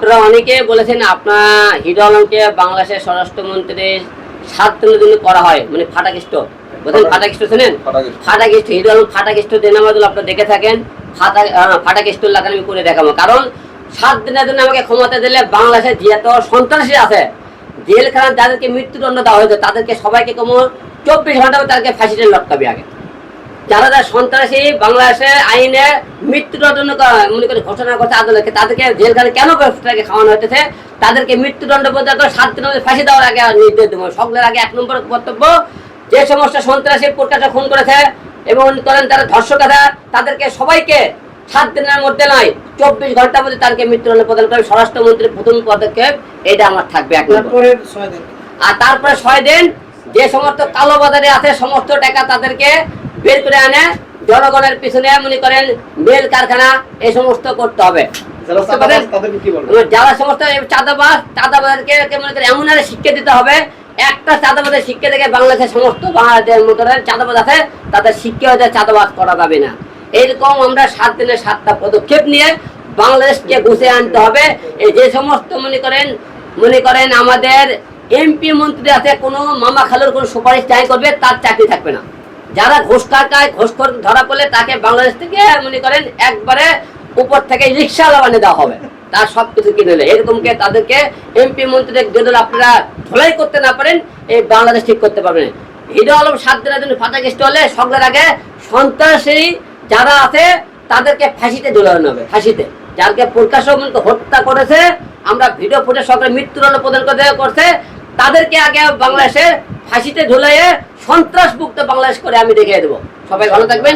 আপনারা অনেকে বলেছেন আপনার হিরো আলমকে বাংলাদেশের স্বরাষ্ট্রমন্ত্রী 7 দিনের জন্য করা হয়, মানে ফাটাকেষ্ট বলেন, ফাটাকেষ্ট শুনেন, ফাটাকেষ্ট হিরো আলম ফাটাকেষ্ট দেনামাদুল আপনারা দেখে থাকেন, ফাটাকেষ্ট লাগান আমি করে দেখাবো। কারণ 7 দিনের জন্য আমাকে ক্ষমতা দিলে বাংলাদেশে যত সন্ত্রাসী আছে জেলখানা যাদেরকে মৃত্যুদণ্ড দেওয়া হয়েছে তাদেরকে সবাইকে কম 24 ঘন্টা তাদেরকে ফাঁসিতে লটকাবে। আগে যারা যারা সন্ত্রাসী বাংলাদেশে আইনে মৃত্যুদণ্ড মনে করে ঘোষণা করছে আদালতকে, তাদেরকে জেলখানে কেন ব্যবস্থাকে খাওয়ানো হতেছে, তাদেরকে মৃত্যুদণ্ড পর্যন্ত 7 দিনের মধ্যে ফাঁসি দেওয়ার আগে নির্দেশ দেবো। সকলের আগে 1 নম্বর কর্তব্য, যে সমস্ত সন্ত্রাসী প্রকাশে খুন করেছে এবং করেন তারা ধর্ষক আছে তাদেরকে সবাইকে 7 দিনের মধ্যে নয় 24 ঘন্টার মধ্যে তাদেরকে মৃত্যুদণ্ড প্রদান করে স্বরাষ্ট্রমন্ত্রীর প্রথম পদক্ষেপ এটা আমার থাকবে। 1 নম্বর। আর তারপরে 6 দিন যে সমস্ত কালোবাজারে আছে সমস্ত টাকা তাদেরকে বের করে আনে জনগণের পিছনে মনে করেন মেল কারখানা এই সমস্ত করতে হবে। যারা সমস্ত চাঁদাবাজকে মনে করেন এমন একটা শিক্ষা দিতে হবে, একটা চাঁদাবাজের শিক্ষা থেকে বাংলাদেশের সমস্ত বাংলাদেশের মতো চাঁদাবাজ আছে তাদের শিক্ষা হয়ে চাঁদাবাজ করা যাবে না। এইরকম আমরা 7 দিনে 7টা পদক্ষেপ নিয়ে বাংলাদেশকে গুছিয়ে আনতে হবে। এই যে সমস্ত মনে করেন আমাদের এমপি মন্ত্রী আছে কোনো মামা খালুর কোনো সুপারিশ চাই করবে তার চাকরি থাকবে না। যারা ঘুষ কাটায় ঘুষখোর ধরা পড়লে তাকে বাংলাদেশ থেকে মনে করেন একবারে উপর থেকে রিক্সা বানিয়ে দেওয়া হবে, তার সবকিছু কিনে নেয়। এরকমকে তাদেরকে এমপি মন্ত্রীদের যদি আপনারা ধোলাই করতে না পারেন এই বাংলাদেশ ঠিক করতে পারবেন। হিরো আলম 7 দিনের জন্য ফাটাকেষ্ট হলে সকলের আগে সন্ত্রাসী যারা আছে তাদেরকে ফাঁসিতে ঝুলানো হবে। ফাঁসিতে যাদেরকে প্রকাশক হত্যা করেছে আমরা ভিডিও ফুটে সকলে মৃত্যুদণ্ড প্রদান করছে তাদেরকে আগে বাংলাদেশের ফাঁসিতে ঝুলাইয়ে সন্ত্রাস মুক্ত বাংলাদেশ করে আমি দেখিয়ে দেবো। সবাই ভালো থাকবেন।